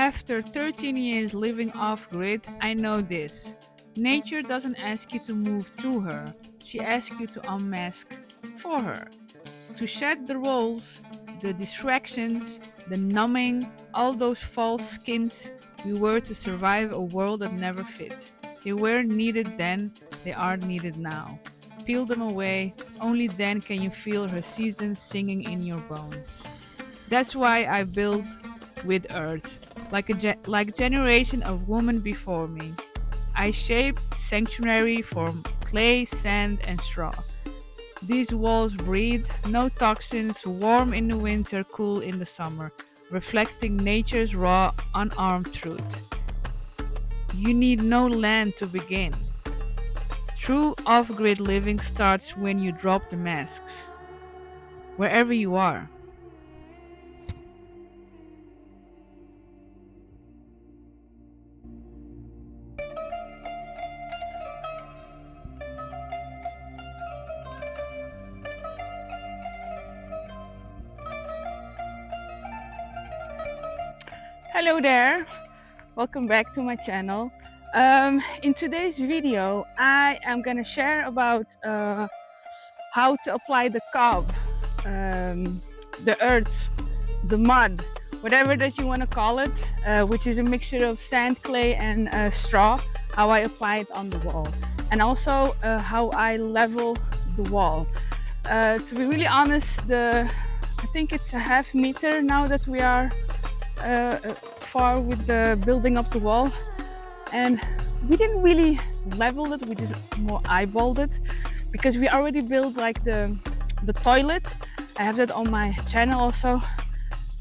After 13 years living off-grid, I know this. Nature doesn't ask you to move to her, she asks you to unmask for her. To shed the roles, the distractions, the numbing, all those false skins we were to survive a world that never fit. They were needed then, they are needed now. Peel them away, only then can you feel her seasons singing in your bones. That's why I build with earth, like generation of women before me. I shaped sanctuary from clay, sand, and straw. These walls breathe, no toxins, warm in the winter, cool in the summer, reflecting nature's raw, unarmed truth. You need no land to begin. True off grid living starts when you drop the masks, wherever you are. Hello there, welcome back to my channel. In today's video, I am gonna share about how to apply the cob, the earth, the mud, whatever that you want to call it, which is a mixture of sand, clay, and straw. How I apply it on the wall, and also how I level the wall. To be really honest, I think it's a half meter now that we are far with the building up the wall, and we didn't really level it, we just more eyeballed it, because we already built like the toilet. I have that on my channel also,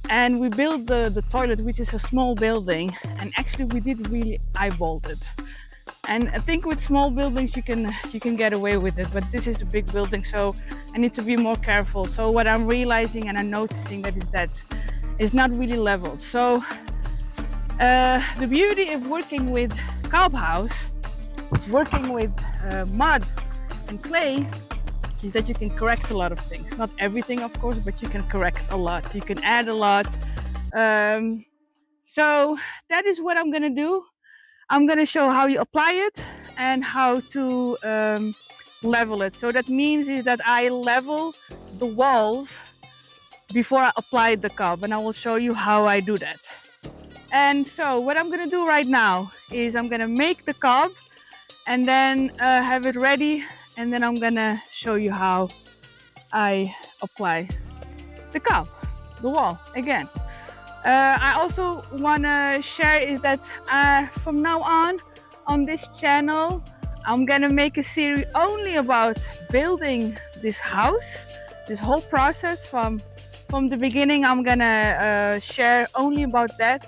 and we built the toilet, which is a small building, and actually we did really eyeballed it. And I think with small buildings you can get away with it, but this is a big building, so I need to be more careful. So what I'm realizing and I'm noticing that is that it's not really leveled. So the beauty of working with cob house, working with mud and clay, is that you can correct a lot of things. Not everything, of course, but you can correct a lot. You can add a lot. So that is what I'm gonna do. I'm gonna show how you apply it and how to level it. So that means is that I level the walls before I apply the cob, and I will show you how I do that. And so what I'm gonna do right now is I'm gonna make the cob and then have it ready, and then I'm gonna show you how I apply the cob, the wall again. I also wanna share is that from now on this channel, I'm gonna make a series only about building this house, this whole process from the beginning. I'm gonna share only about that,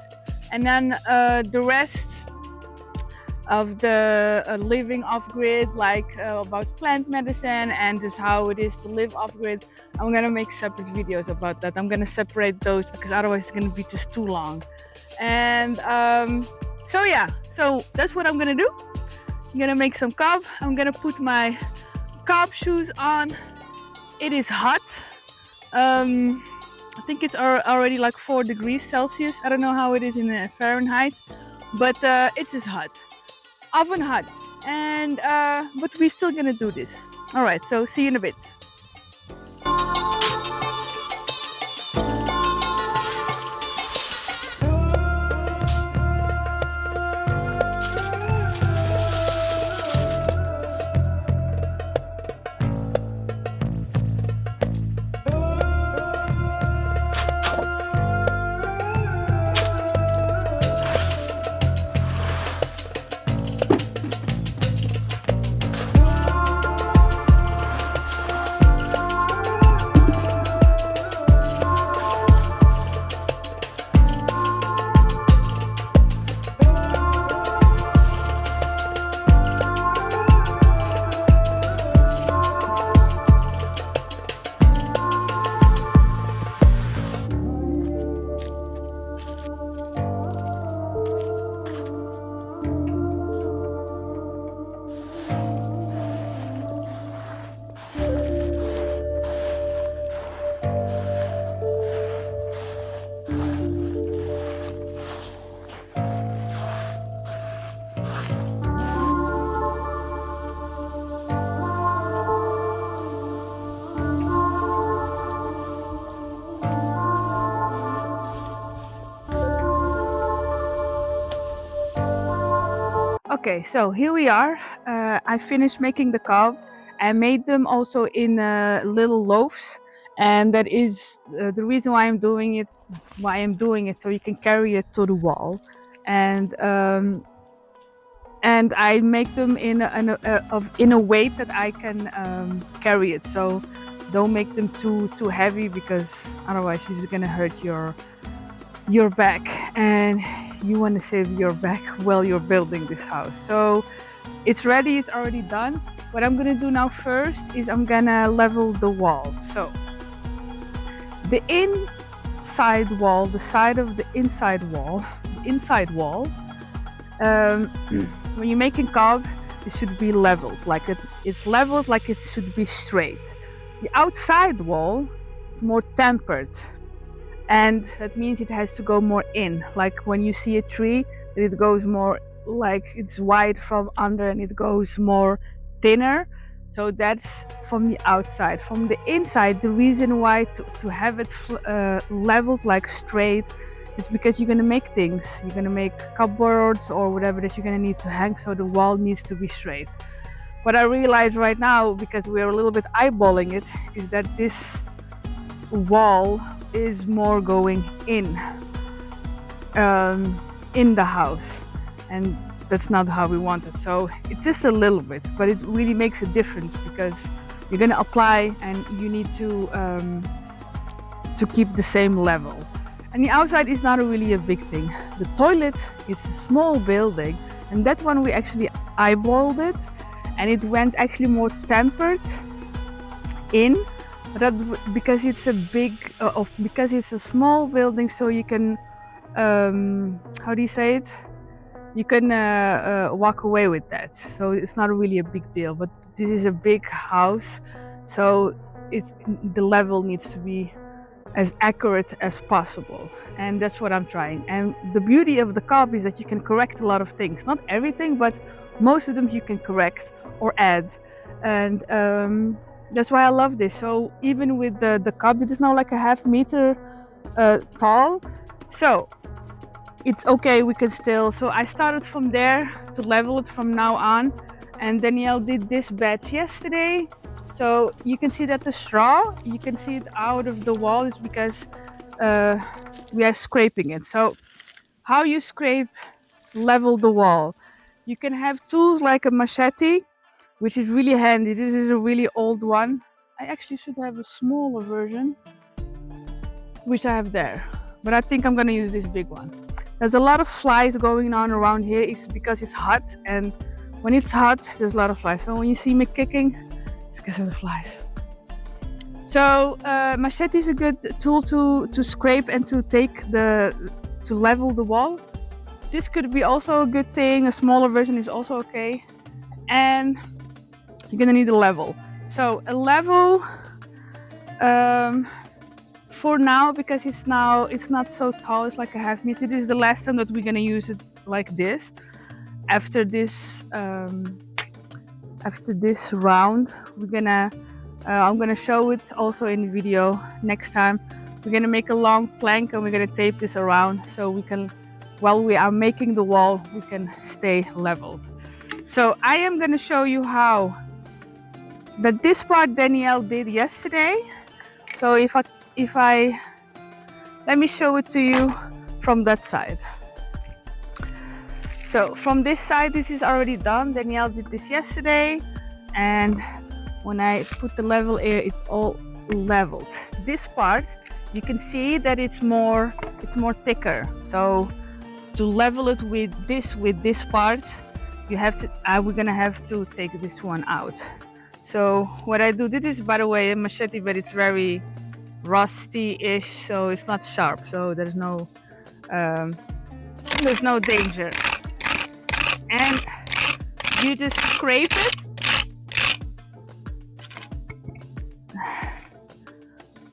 and then the rest of the living off-grid, like about plant medicine and just how it is to live off-grid, I'm gonna make separate videos about that. I'm gonna separate those because otherwise it's gonna be just too long. And so yeah, so that's what I'm gonna do. I'm gonna make some cob. I'm gonna put my cob shoes on. It is hot. I think it's already like 4 degrees Celsius. I don't know how it is in Fahrenheit, but it's just hot, oven hot. And but we're still gonna do this. All right, so see you in a bit. Okay, so here we are. I finished making the cob. I made them also in little loaves, and that is the reason why I'm doing it. Why I'm doing it, so you can carry it to the wall, and I make them in a weight that I can carry it. So don't make them too heavy, because otherwise it's gonna hurt your back, and you want to save your back while you're building this house. So it's ready, it's already done. What I'm gonna do now first is I'm gonna level the wall. So the inside wall, the side of the inside wall, when you're making cob, it should be leveled, like it's leveled, like it should be straight. The outside wall is more tempered, and that means it has to go more in, like when you see a tree, it goes more like it's wide from under and it goes more thinner. So that's from the outside. From the inside, the reason why to have it leveled, like straight, is because you're gonna make things. You're gonna make cupboards or whatever that you're gonna need to hang, so the wall needs to be straight. What I realize right now, because we're a little bit eyeballing it, is that this wall is more going in the house, and that's not how we want it. So it's just a little bit, but it really makes a difference, because you're gonna apply and you need to keep the same level. And the outside is not really a big thing. The toilet is a small building, and that one we actually eyeballed it, and it went actually more tempered in, but that, because it's a big because it's a small building, so you can how do you say it, you can walk away with that, so it's not really a big deal. But this is a big house, so the level needs to be as accurate as possible, and that's what I'm trying. And the beauty of the cob is that you can correct a lot of things, not everything, but most of them you can correct or add, and that's why I love this. So even with the cob, it is now like a half meter tall, so it's okay, we can still. So I started from there to level it from now on, and Danielle did this batch yesterday. So you can see that the straw, you can see it out of the wall, is because we are scraping it. So how you scrape, level the wall, you can have tools like a machete, which is really handy. This is a really old one. I actually should have a smaller version, which I have there, but I think I'm gonna use this big one. There's a lot of flies going on around here. It's because it's hot, and when it's hot, there's a lot of flies. So when you see me kicking, it's because of the flies. So machete is a good tool to scrape and to level the wall. This could be also a good thing. A smaller version is also okay. And you're gonna need a level. So a level for now, because it's not so tall, it's like a half meter. This is the last time that we're gonna use it like this. After this round, I'm gonna show it also in the video next time. We're gonna make a long plank, and we're gonna tape this around, so we can, while we are making the wall, we can stay leveled. So I am gonna show you how. But this part Danielle did yesterday. So if I let me show it to you from that side. So from this side, this is already done. Danielle did this yesterday, and when I put the level here, it's all leveled. This part, you can see that it's more thicker. So to level it with this part, you have to. We're gonna have to take this one out. So what I do, this is, by the way, a machete, but it's very rusty-ish, so it's not sharp. So there's no danger. And you just scrape it.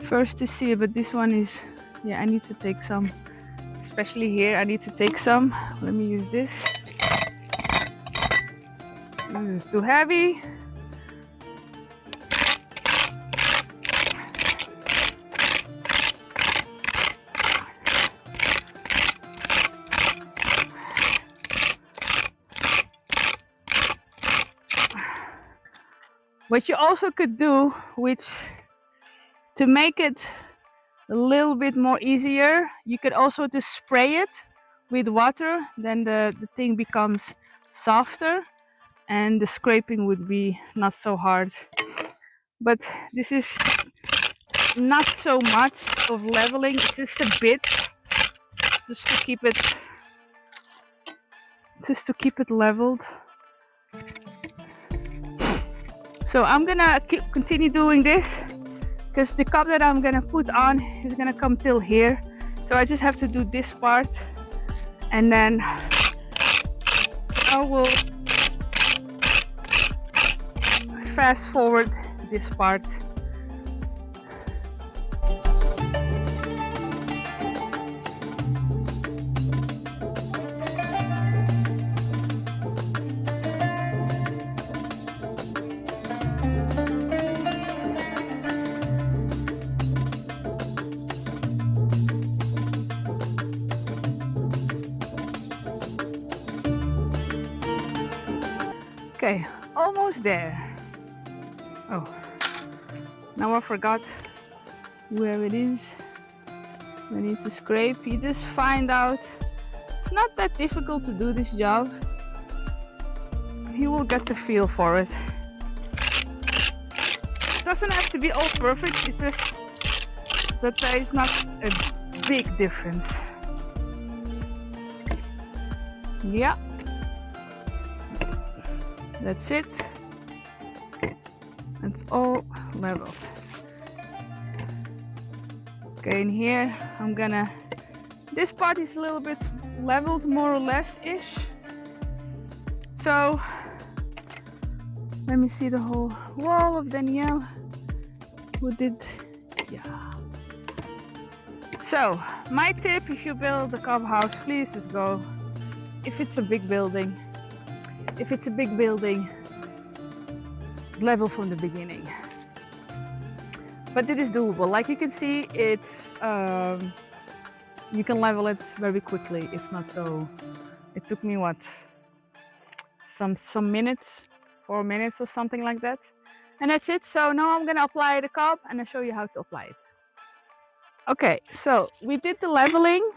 First to see, but this one is, yeah, I need to take some, especially here, I need to take some. Let me use this. This is too heavy. What you also could do, which to make it a little bit more easier, you could also just spray it with water, then the thing becomes softer and the scraping would be not so hard. But this is not so much of leveling, it's just a bit, just to keep it leveled. So I'm gonna continue doing this because the cup that I'm gonna put on is gonna come till here. So I just have to do this part and then I will fast forward this part. Okay, almost there. Oh, now I forgot where it is. I need to scrape. You just find out it's not that difficult to do this job. You will get the feel for it. It doesn't have to be all perfect, it's just that there is not a big difference. Yeah. That's it. It's all leveled. Okay, in here I'm gonna, this part is a little bit leveled more or less-ish. So let me see the whole wall of Danielle. Who did, yeah. So my tip, if you build a cob house, please just go, if it's a big building, level from the beginning. But it is doable. Like you can see, it's you can level it very quickly. It's not so, it took me what, some minutes, 4 minutes or something like that. And that's it. So now I'm gonna apply the cob and I'll show you how to apply it. Okay, so we did the leveling.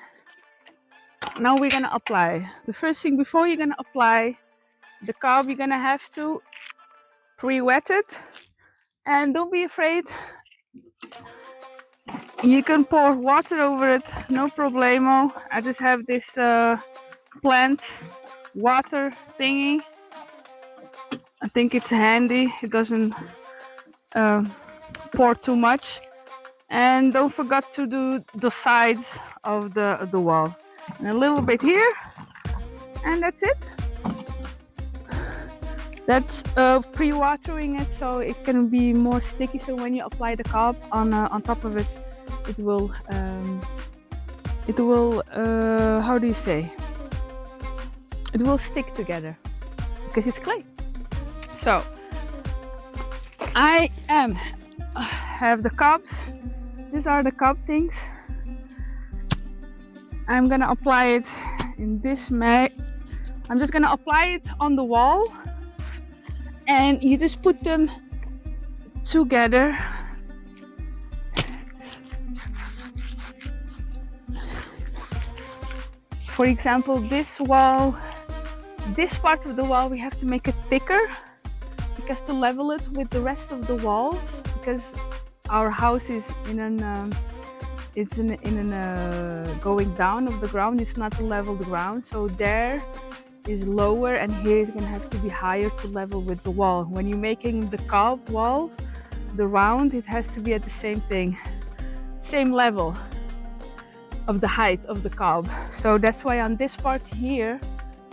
Now we're gonna apply. The first thing, before you're gonna apply the cob, you're gonna have to pre-wet it, and don't be afraid, you can pour water over it, no problemo. I just have this plant water thingy. I think it's handy, it doesn't pour too much. And don't forget to do the sides of the wall, and a little bit here, and that's it. That's pre-watering it so it can be more sticky. So when you apply the cob on top of it, it will how do you say? It will stick together because it's clay. So I have the cobs. These are the cob things. I'm gonna apply it in this I'm just gonna apply it on the wall. And you just put them together. For example, this wall, this part of the wall, we have to make it thicker because to level it with the rest of the wall, because our house is in an going down of the ground. It's not a leveled ground, so there is lower and here is going to have to be higher to level with the wall. When you're making the cob wall, the round, it has to be at the same level of the height of the cob. So that's why on this part here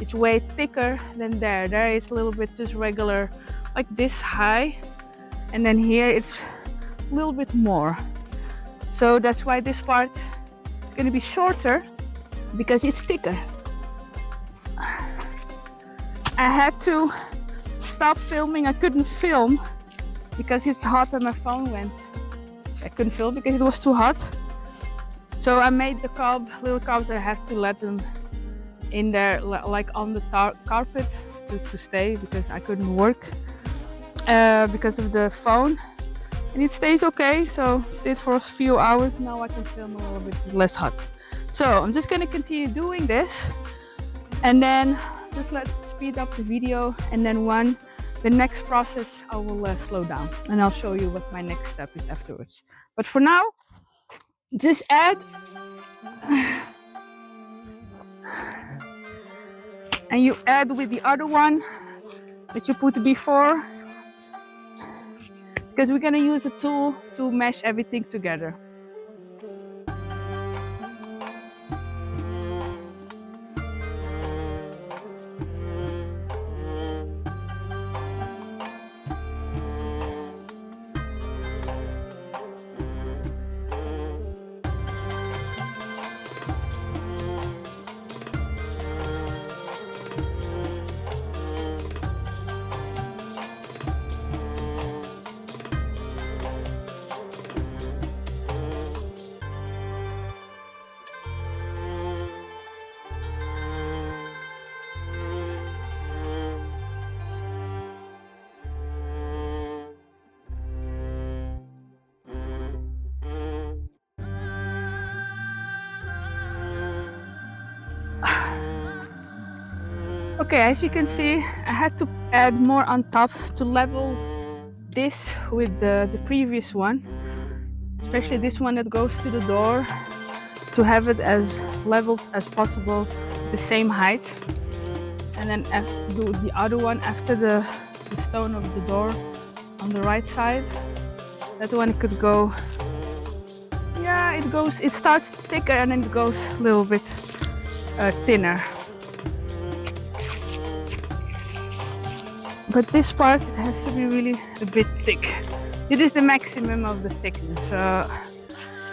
it's way thicker than there. There it's a little bit just regular, like this high, and then here it's a little bit more. So that's why this part is going to be shorter because it's thicker. I had to stop filming. I couldn't film because it's hot and my phone went. I couldn't film because it was too hot. So I made the little cobs. I have to let them in there like on the carpet to stay because I couldn't work. because of the phone, and it stays okay. So it stayed for a few hours. Now I can film a little bit less hot. So I'm just gonna continue doing this, and then just let's speed up the video, and then the next process I will slow down, and I'll show you what my next step is afterwards. But for now, just add and you add with the other one that you put before, because we're gonna use a tool to mesh everything together. Okay, as you can see, I had to add more on top to level this with the previous one, especially this one that goes to the door, to have it as leveled as possible, the same height. And then do the other one after the stone of the door on the right side. That one could go, yeah, it starts thicker and then it goes a little bit thinner. But this part, it has to be really a bit thick. It is the maximum of the thickness,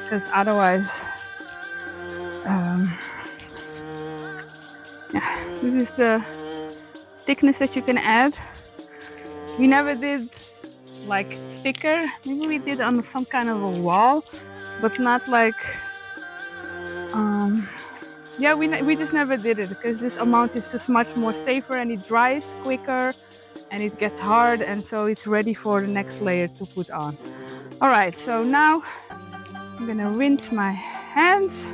because otherwise, yeah, this is the thickness that you can add. We never did like thicker. Maybe we did on some kind of a wall, but not like, yeah, we just never did it, because this amount is just much more safer and it dries quicker. And it gets hard, and so it's ready for the next layer to put on. All right, so now I'm gonna rinse my hands.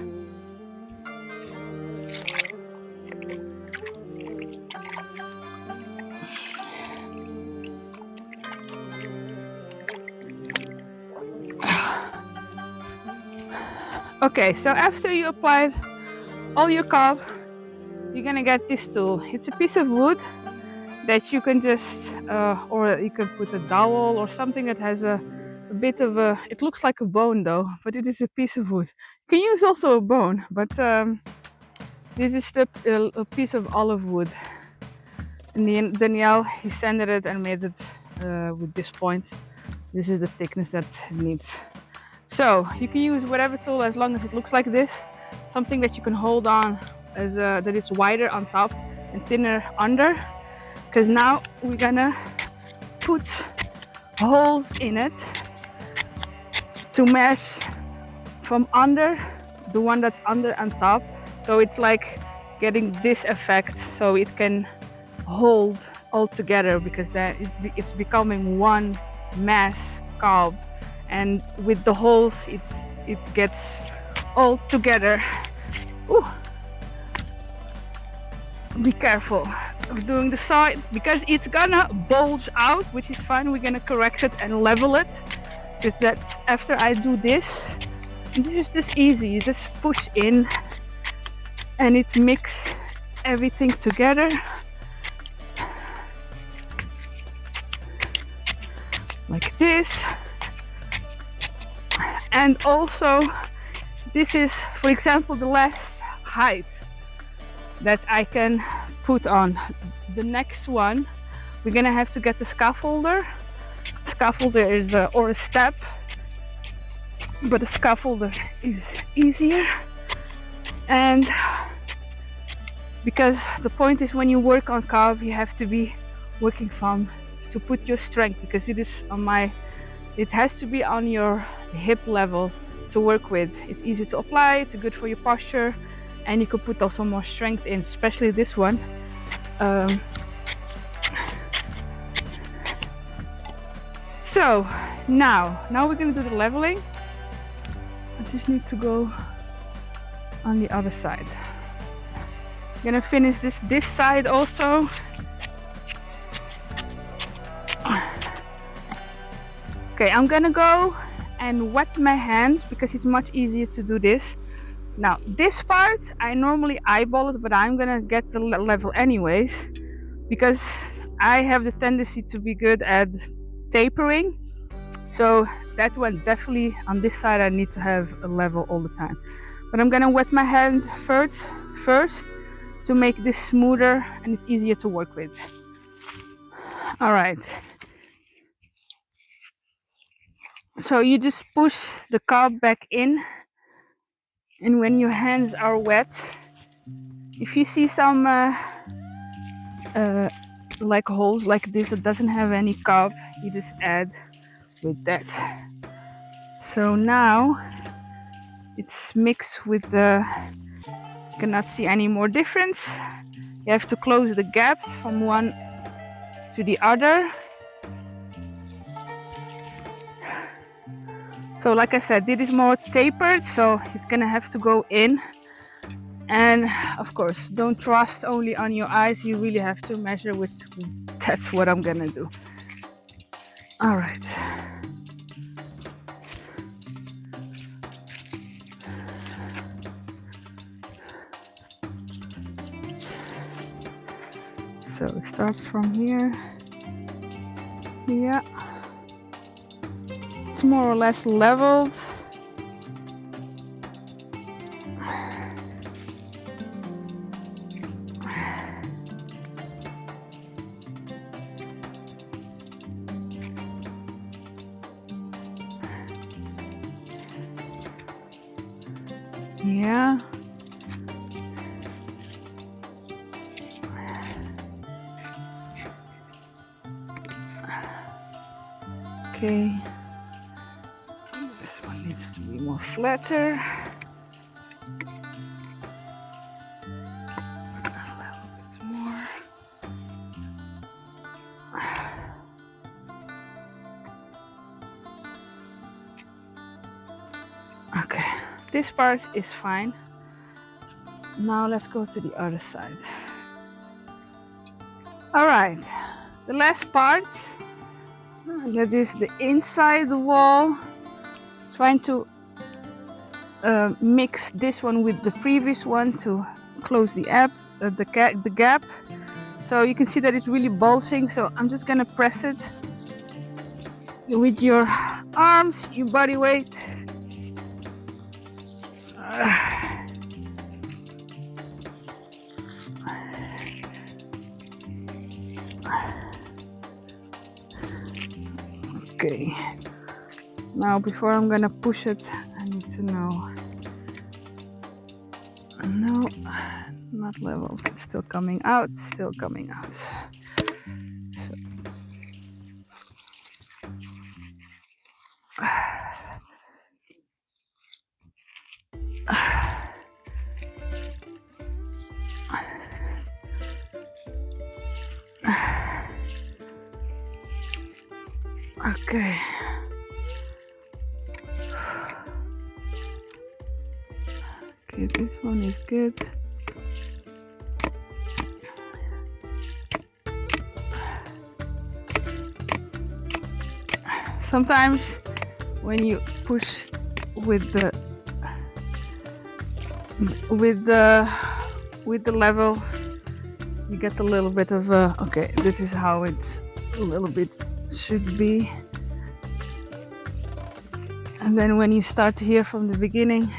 Okay, so after you applied all your cob, you're gonna get this tool. It's a piece of wood that you can just, or you can put a dowel or something that has a bit of a, it looks like a bone though, but it is a piece of wood. You can use also a bone, but this is a piece of olive wood. And Danielle, he sanded it and made it with this point. This is the thickness that it needs. So you can use whatever tool as long as it looks like this, something that you can hold on as that it's wider on top and thinner under. Because now we're gonna put holes in it to mesh from under, the one that's under and top. So it's like getting this effect, so it can hold all together, because then it's becoming one mass cob. And with the holes, it gets all together. Ooh. Be careful of doing the side, because it's gonna bulge out, which is fine. We're gonna correct it and level it, because that's after I do this. And this is just easy. You just push in and it mix everything together. Like this. And also, this is, for example, the last height that I can put on. The next one, we're gonna have to get the scaffolder. Scaffolder is or a step, but a scaffolder is easier. And because the point is, when you work on cob, you have to be working from to put your strength, because it is on it has to be on your hip level to work with. It's easy to apply, it's good for your posture, and you could put also more strength in, especially this one. So now we're gonna do the leveling. I just need to go on the other side. I'm gonna finish this side also. Okay, I'm gonna go and wet my hands because it's much easier to do this. Now this part I normally eyeball it, but I'm gonna get the level anyways because I have the tendency to be good at tapering. So that one definitely on this side I need to have a level all the time. But I'm gonna wet my hand first to make this smoother and it's easier to work with. All right. So you just push the cob back in, and when your hands are wet, if you see some like holes like this that doesn't have any cob, you just add with that. So now it's mixed with the, you cannot see any more difference. You have to close the gaps from one to the other. So like I said, this is more tapered, so it's gonna have to go in. And of course, don't trust only on your eyes, you really have to measure with, that's what I'm gonna do. All right. So it starts from here. Yeah. It's more or less leveled. Yeah. Okay. This one needs to be more flatter. A little bit more. Okay, this part is fine. Now let's go to the other side. All right, the last part. That is the inside the wall. Trying to mix this one with the previous one to close the gap. So you can see that it's really bulging. So I'm just gonna press it with your arms, your body weight. Okay. Now before I'm gonna push it, I need to know. No, not level. It's still coming out, still coming out. So. Okay. Okay, this one is good. Sometimes when you push with the level, you get a little bit of a, okay, this is how it's a little bit should be. And then when you start here from the beginning,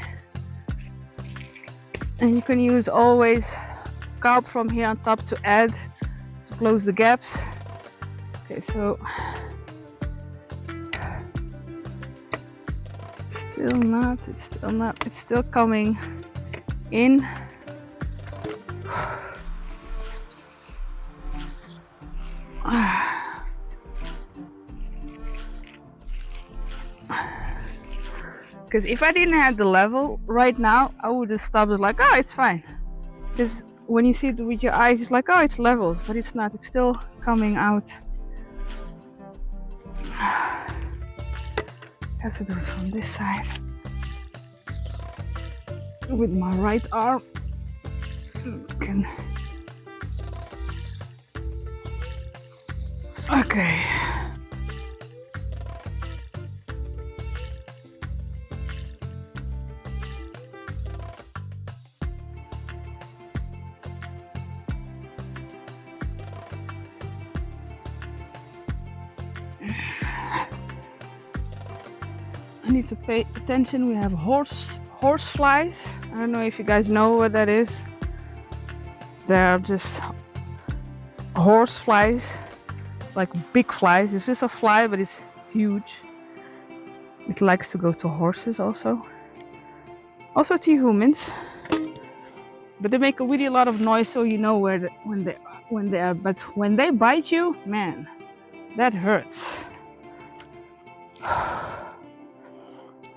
and you can use always cob from here on top to add, to close the gaps. Okay, so it's still coming in. Because if I didn't have the level right now, I would have stopped it like, oh, it's fine. Because when you see it with your eyes, it's like, oh, it's leveled, but it's not. It's still coming out. have to do it from this side with my right arm. Okay. I need to pay attention. We have horse flies. I don't know if you guys know what that is. They're just horse flies, like big flies. It's just a fly, but it's huge. It likes to go to horses also to humans. But they make a really lot of noise, so you know when they are. But when they bite you, man, that hurts.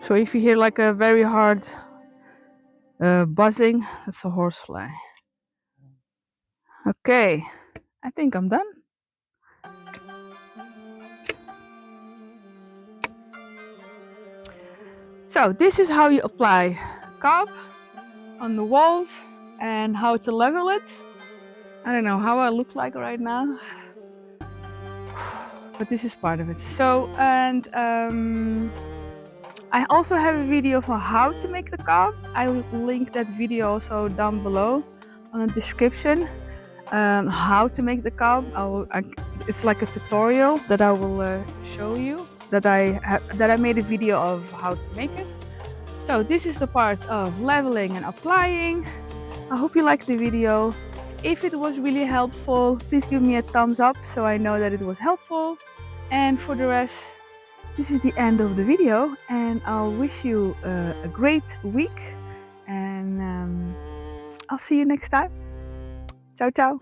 So if you hear like a very hard buzzing, that's a horsefly. Okay, I think I'm done. So this is how you apply cob on the walls and how to level it. I don't know how I look like right now, but this is part of it. So, and I also have a video for how to make the cob. I will link that video also down below on the description. How to make the cob. It's like a tutorial that I will show you. That I made a video of how to make it. So this is the part of leveling and applying. I hope you liked the video. If it was really helpful, please give me a thumbs up so I know that it was helpful. And for the rest, this is the end of the video, and I'll wish you a great week, and I'll see you next time. Ciao, ciao.